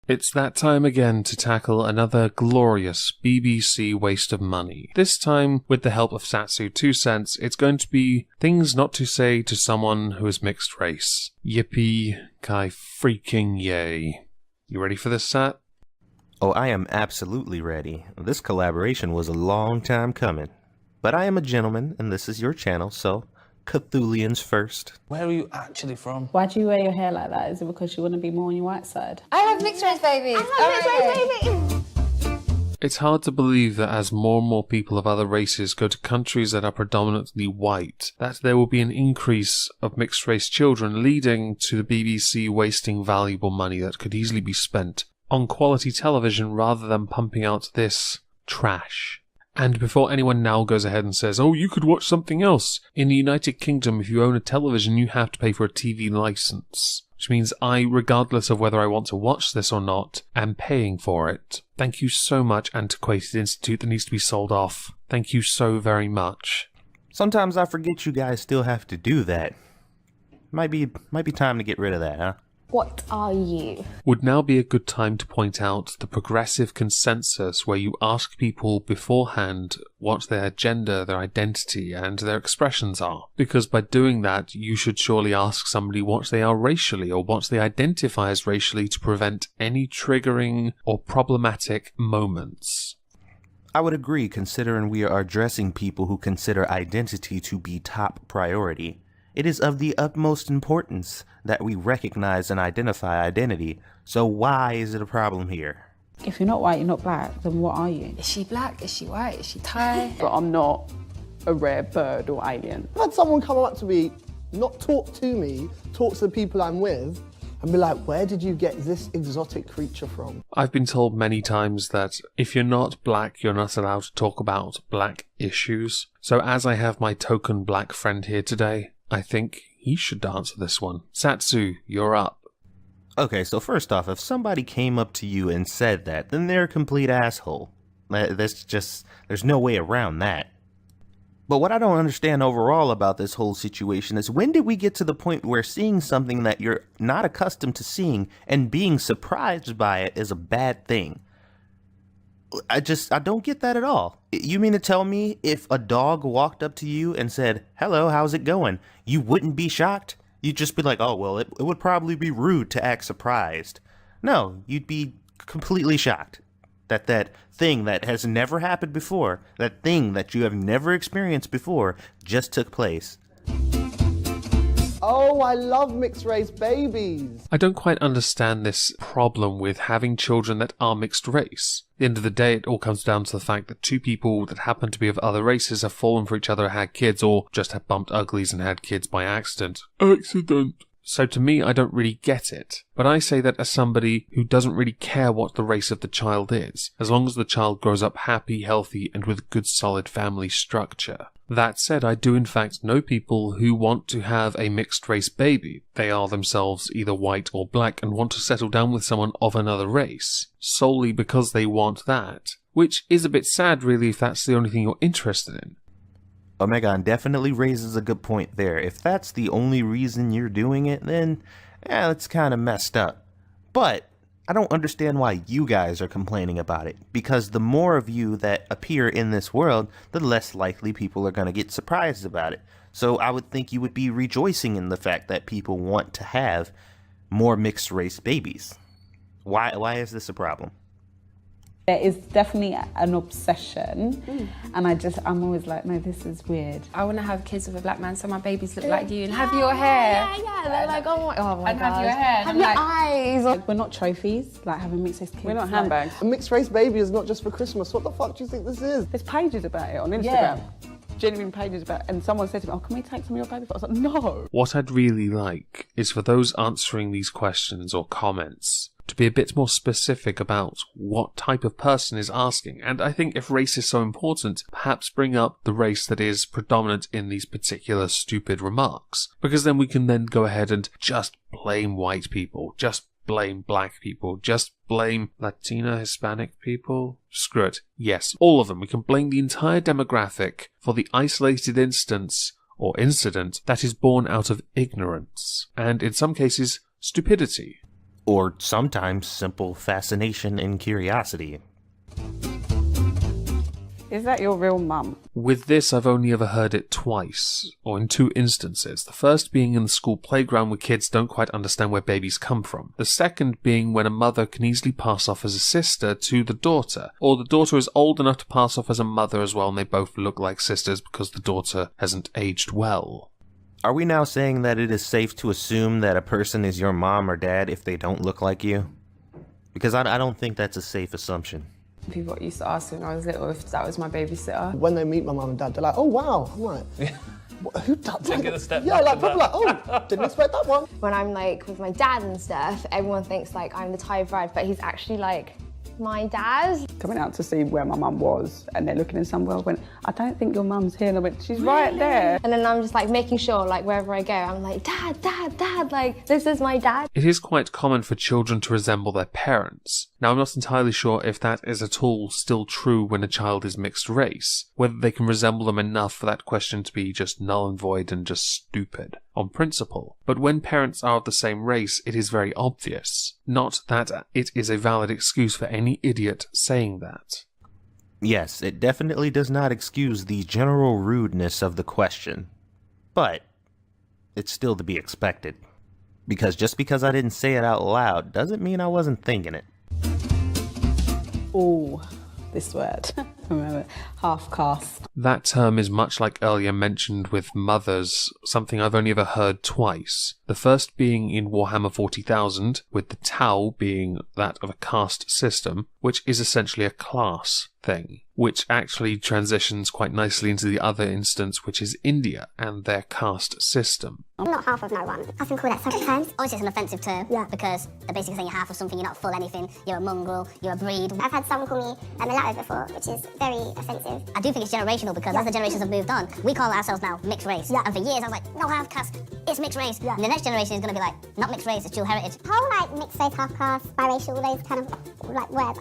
It's that time again to tackle another glorious BBC waste of money. This time, with the help of Satsu2Cents, it's going to be things not to say to someone who is mixed race. Yippee ki freaking yay. You ready for this, Sat? Oh, I am absolutely ready. This collaboration was a long time coming. But I am a gentleman, and this is your channel, so Cthulians first. Where are you actually from? Why do you wear your hair like that? Is it because you want to be more on your white side? I have mixed race babies. It's hard to believe that as more and more people of other races go to countries that are predominantly white, that there will be an increase of mixed race children, leading to the BBC wasting valuable money that could easily be spent on quality television rather than pumping out this trash. And before anyone now goes ahead and says, oh, you could watch something else, in the United Kingdom, if you own a television, you have to pay for a TV license. Which means I, regardless of whether I want to watch this or not, am paying for it. Thank you so much, Antiquated Institute that needs to be sold off. Thank you so very much. Sometimes I forget you guys still have to do that. Might be time to get rid of that, huh? What are you? Would now be a good time to point out the progressive consensus where you ask people beforehand what their gender, their identity, and their expressions are. Because by doing that, you should surely ask somebody what they are racially or what they identify as racially to prevent any triggering or problematic moments. I would agree, considering we are addressing people who consider identity to be top priority. It is of the utmost importance that we recognize and identify identity, so why is it a problem here? If you're not white, you're not black, then what are you? Is she black? Is she white? Is she Thai? But I'm not a rare bird or alien. I've had someone come up to me, not talk to me, talk to the people I'm with, and be like, where did you get this exotic creature from? I've been told many times that if you're not black, you're not allowed to talk about black issues. So as I have my token black friend here today, I think he should answer this one. Satsu, you're up. Okay, so first off, if somebody came up to you and said that, then they're a complete asshole. There's no way around that. But what I don't understand overall about this whole situation is, when did we get to the point where seeing something that you're not accustomed to seeing and being surprised by it is a bad thing? I don't get that at all. You mean to tell me if a dog walked up to you and said, hello, how's it going? You wouldn't be shocked? You'd just be like, oh, well, it would probably be rude to act surprised. No, you'd be completely shocked that that thing that has never happened before, that thing that you have never experienced before, just took place. Oh, I love mixed race babies. I don't quite understand this problem with having children that are mixed race. At the end of the day, it all comes down to the fact that two people that happen to be of other races have fallen for each other, had kids, or just have bumped uglies and had kids by accident. So to me, I don't really get it. But I say that as somebody who doesn't really care what the race of the child is, as long as the child grows up happy, healthy, and with good solid family structure. That said, I do in fact know people who want to have a mixed race baby. They are themselves either white or black and want to settle down with someone of another race, solely because they want that. Which is a bit sad really if that's the only thing you're interested in. Omegon definitely raises a good point there. If that's the only reason you're doing it, then it's kind of messed up. But I don't understand why you guys are complaining about it, because the more of you that appear in this world, the less likely people are going to get surprised about it. So I would think you would be rejoicing in the fact that people want to have more mixed race babies. Why is this a problem? There is definitely an obsession, and I'm always like, no, this is weird. I want to have kids with a black man so my babies look like you and have your hair. Yeah, they're like, oh my God. And have your hair. Have your eyes. Like, we're not trophies, like having mixed race kids. We're not handbags. A mixed race baby is not just for Christmas. What the fuck do you think this is? There's pages about it on Instagram. Yeah. Genuine pages about it. And someone said to me, oh, can we take some of your baby photos? I was like, no. What I'd really like is for those answering these questions or comments to be a bit more specific about what type of person is asking. And I think if race is so important, perhaps bring up the race that is predominant in these particular stupid remarks. Because then we can then go ahead and just blame white people, just blame black people. Just blame Latina, Hispanic people. Screw it. Yes, all of them. We can blame the entire demographic for the isolated instance or incident that is born out of ignorance, and in some cases, stupidity. Or sometimes simple fascination and curiosity. Is that your real mum? With this, I've only ever heard it twice, or in two instances. The first being in the school playground where kids don't quite understand where babies come from. The second being when a mother can easily pass off as a sister to the daughter, or the daughter is old enough to pass off as a mother as well, and they both look like sisters because the daughter hasn't aged well. Are we now saying that it is safe to assume that a person is your mom or dad if they don't look like you? Because I don't think that's a safe assumption. People used to ask when I was little if that was my babysitter. When they meet my mum and dad, they're like, oh wow. I'm like, who does that? Taking a step yeah, back like to probably like, oh, didn't expect that one. When I'm like with my dad and stuff, everyone thinks like I'm the Thai bride, but he's actually like my dad. Coming out to see where my mum was, and they're looking in somewhere, I went, I don't think your mum's here. And I went, she's right there. And then I'm just like making sure, like wherever I go, I'm like, Dad, Dad, Dad, like this is my dad. It is quite common for children to resemble their parents. Now, I'm not entirely sure if that is at all still true when a child is mixed race, whether they can resemble them enough for that question to be just null and void and just stupid, on principle. But when parents are of the same race, it is very obvious. Not that it is a valid excuse for any idiot saying that. Yes, it definitely does not excuse the general rudeness of the question, but it's still to be expected. Because just because I didn't say it out loud doesn't mean I wasn't thinking it. Oh, this word. Remember, half-caste. That term is much like earlier mentioned with mothers, something I've only ever heard twice. The first being in Warhammer 40,000, with the Tau being that of a caste system, which is essentially a class thing, which actually transitions quite nicely into the other instance, which is India and their caste system. I'm not half of no one. I can call that Satsu2Cents. Obviously, it's an offensive term because they're basically saying you're half of something, you're not full anything, you're a mongrel, you're a breed. I've had someone call me a mulatto before, which is very offensive. I do think it's generational because as the generations have moved on, we call ourselves now mixed race. And for years, I was like, no, half caste, it's mixed race. And the next generation is going to be like, not mixed race, it's dual heritage. Whole like mixed race, half caste, biracial, those kind of like words.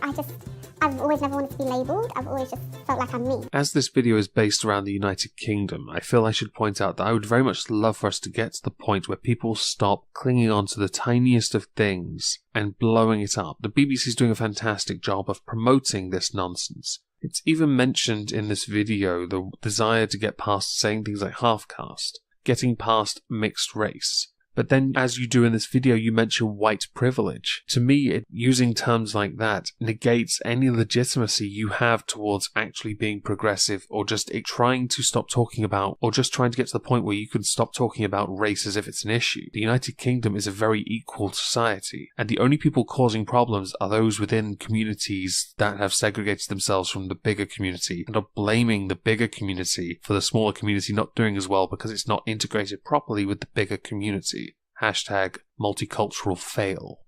I've always never wanted to be labelled. I've always just felt like I'm me. As this video is based around the United Kingdom, I feel I should point out that I would very much love for us to get to the point where people stop clinging on to the tiniest of things and blowing it up. The BBC is doing a fantastic job of promoting this nonsense. It's even mentioned in this video the desire to get past saying things like half-caste, getting past mixed race. But then, as you do in this video, you mention white privilege. To me, using terms like that negates any legitimacy you have towards actually being progressive, or just trying to stop talking about, or just trying to get to the point where you can stop talking about race as if it's an issue. The United Kingdom is a very equal society, and the only people causing problems are those within communities that have segregated themselves from the bigger community, and are blaming the bigger community for the smaller community not doing as well because it's not integrated properly with the bigger community. Hashtag multicultural fail.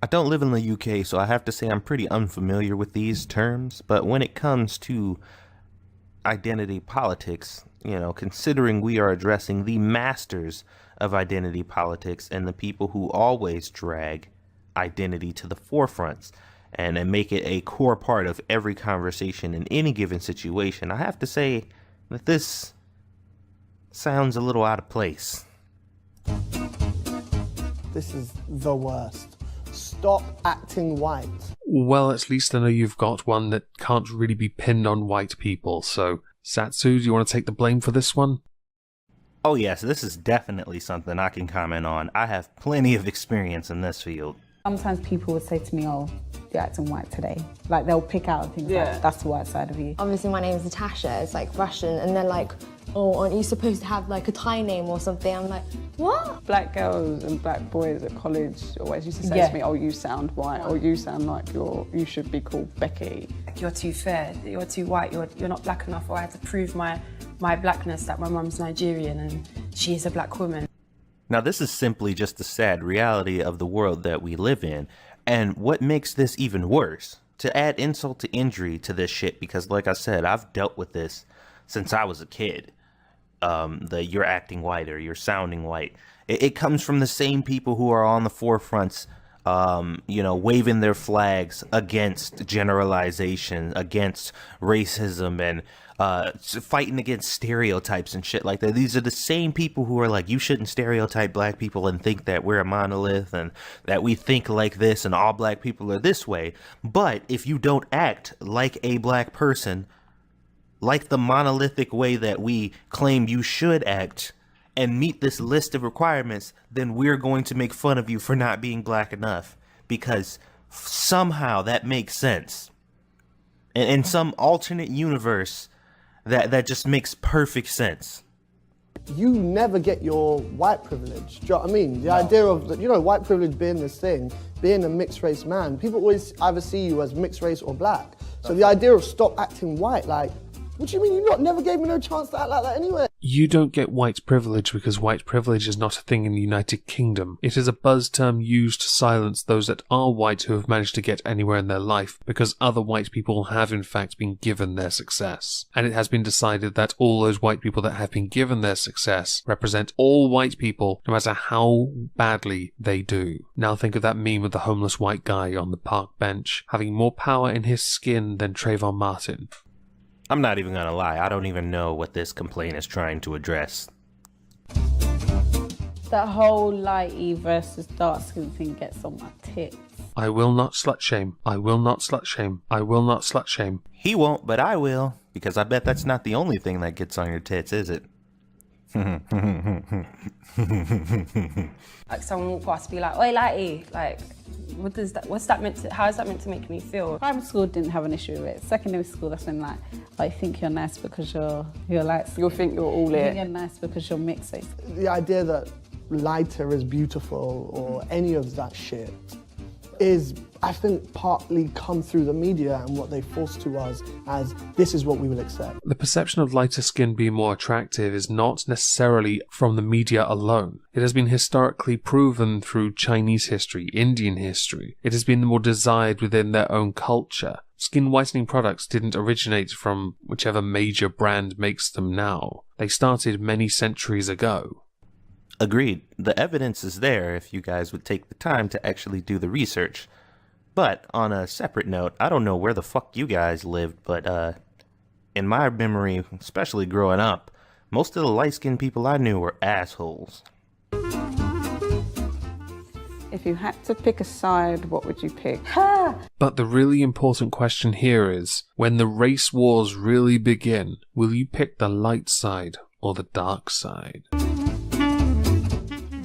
I don't live in the UK, so I have to say I'm pretty unfamiliar with these terms, but when it comes to identity politics, considering we are addressing the masters of identity politics and the people who always drag identity to the forefront and make it a core part of every conversation in any given situation, I have to say that this sounds a little out of place. This is the worst. Stop acting white. Well, at least I know you've got one that can't really be pinned on white people, so Satsu, do you want to take the blame for this one? Oh yes, this is definitely something I can comment on. I have plenty of experience in this field. Sometimes people would say to me, oh, you're acting white today. Like, they'll pick out things like, that's the white side of you. Obviously, my name is Natasha, it's like Russian, and they're like, oh, aren't you supposed to have like a Thai name or something? I'm like, what? Black girls and black boys at college always used to say to me, oh, you sound white, or you sound like you should be called Becky. Like, you're too fair, you're too white, you're not black enough, or I had to prove my blackness that my mum's Nigerian and she's a black woman. Now, this is simply just the sad reality of the world that we live in. And what makes this even worse, to add insult to injury to this shit, because like I said, I've dealt with this since I was a kid. You're acting white or you're sounding white. It comes from the same people who are on the forefronts waving their flags against generalization, against racism, and fighting against stereotypes and shit like that. These are the same people who are like, you shouldn't stereotype black people and think that we're a monolith and that we think like this and all black people are this way. But if you don't act like a black person, like the monolithic way that we claim you should act, and meet this list of requirements, then we're going to make fun of you for not being black enough, because somehow that makes sense. And in some alternate universe, that just makes perfect sense. You never get your white privilege. Do you know what I mean? The idea of, white privilege being this thing, being a mixed race man, people always either see you as mixed race or black. So the idea of stop acting white, like, what do you mean you never gave me no chance to act like that anyway? You don't get white privilege because white privilege is not a thing in the United Kingdom. It is a buzz term used to silence those that are white who have managed to get anywhere in their life, because other white people have in fact been given their success. And it has been decided that all those white people that have been given their success represent all white people, no matter how badly they do. Now think of that meme of the homeless white guy on the park bench, having more power in his skin than Trayvon Martin. I'm not even gonna lie, I don't even know what this complaint is trying to address. That whole lighty versus dark skin thing gets on my tits. I will not slut shame. I will not slut shame. I will not slut shame. He won't, but I will, because I bet that's not the only thing that gets on your tits, is it? Like someone walk past, be like, "Oi, lighty!" Like, what's that meant to? How is that meant to make me feel? Primary school didn't have an issue with it. Secondary school, that's when like, I think you're nice because you're light. You'll think you're all it. You're nice because you're mixed race. The idea that lighter is beautiful or any of that shit is, I think, partly come through the media and what they force to us as this is what we will accept. The perception of lighter skin being more attractive is not necessarily from the media alone. It has been historically proven through Chinese history, Indian history. It has been more desired within their own culture. Skin whitening products didn't originate from whichever major brand makes them now. They started many centuries ago. Agreed. The evidence is there if you guys would take the time to actually do the research. But on a separate note, I don't know where the fuck you guys lived, but in my memory, especially growing up, most of the light-skinned people I knew were assholes. If you had to pick a side, what would you pick? But the really important question here is, when the race wars really begin, will you pick the light side or the dark side?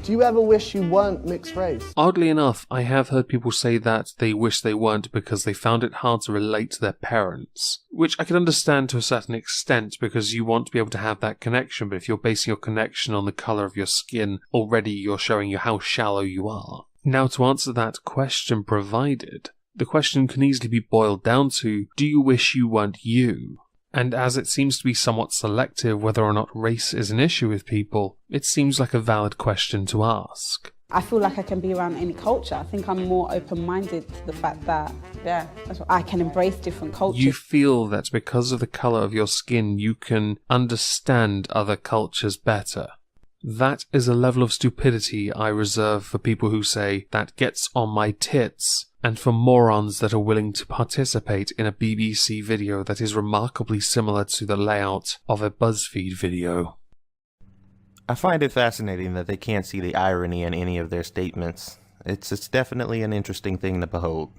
Do you ever wish you weren't mixed race? Oddly enough, I have heard people say that they wish they weren't because they found it hard to relate to their parents. Which I can understand to a certain extent, because you want to be able to have that connection, but if you're basing your connection on the colour of your skin, already you're showing you how shallow you are. Now, to answer that question provided, the question can easily be boiled down to, do you wish you weren't you? And as it seems to be somewhat selective whether or not race is an issue with people, it seems like a valid question to ask. I feel like I can be around any culture. I think I'm more open-minded to the fact that, I can embrace different cultures. You feel that because of the colour of your skin, you can understand other cultures better. That is a level of stupidity I reserve for people who say, that gets on my tits, and for morons that are willing to participate in a BBC video that is remarkably similar to the layout of a BuzzFeed video. I find it fascinating that they can't see the irony in any of their statements. It's definitely an interesting thing to behold.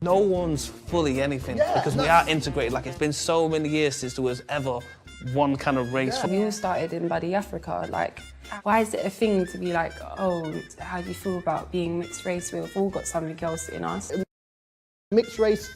No one's fully anything because we are integrated. Like, it's been so many years since there was ever one kind of race. We all started in Buddy Africa. Like, why is it a thing to be like, oh, how do you feel about being mixed race? We've all got something else in us. Mixed race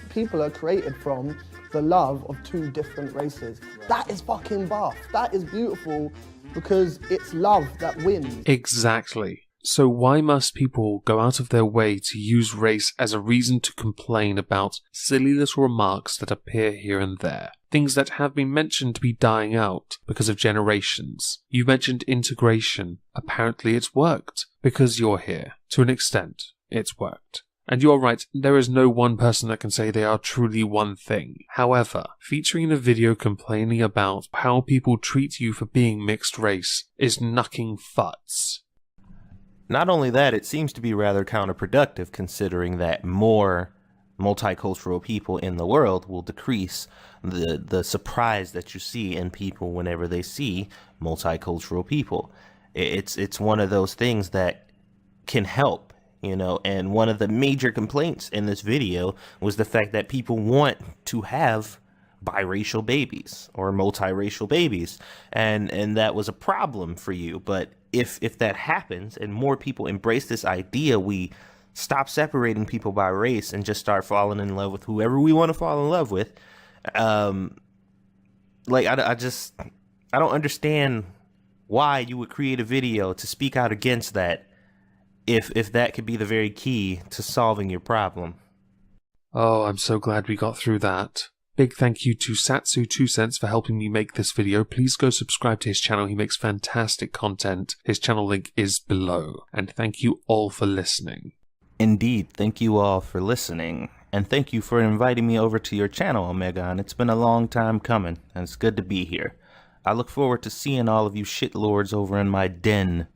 people are created from the love of two different races. That is fucking buff. That is beautiful because it's love that wins. Exactly. So why must people go out of their way to use race as a reason to complain about silly little remarks that appear here and there? Things that have been mentioned to be dying out because of generations. You mentioned integration. Apparently it's worked. Because you're here. To an extent, it's worked. And you're right, there is no one person that can say they are truly one thing. However, featuring a video complaining about how people treat you for being mixed race is knucking futs. Not only that, it seems to be rather counterproductive, considering that more multicultural people in the world will decrease the surprise that you see in people whenever they see multicultural people. It's one of those things that can help, you know. And one of the major complaints in this video was the fact that people want to have biracial babies or multiracial babies, and that was a problem for you. But if that happens and more people embrace this idea, we stop separating people by race and just start falling in love with whoever we want to fall in love with. Like I don't understand why you would create a video to speak out against that if that could be the very key to solving your problem. Oh, I'm so glad we got through that. Big thank you to Satsu2Cents for helping me make this video. Please go subscribe to his channel. He makes fantastic content. His channel link is below. And thank you all for listening. Indeed, thank you all for listening. And thank you for inviting me over to your channel, Omegon. It's been a long time coming, and it's good to be here. I look forward to seeing all of you shitlords over in my den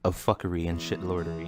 of fuckery and shitlordery.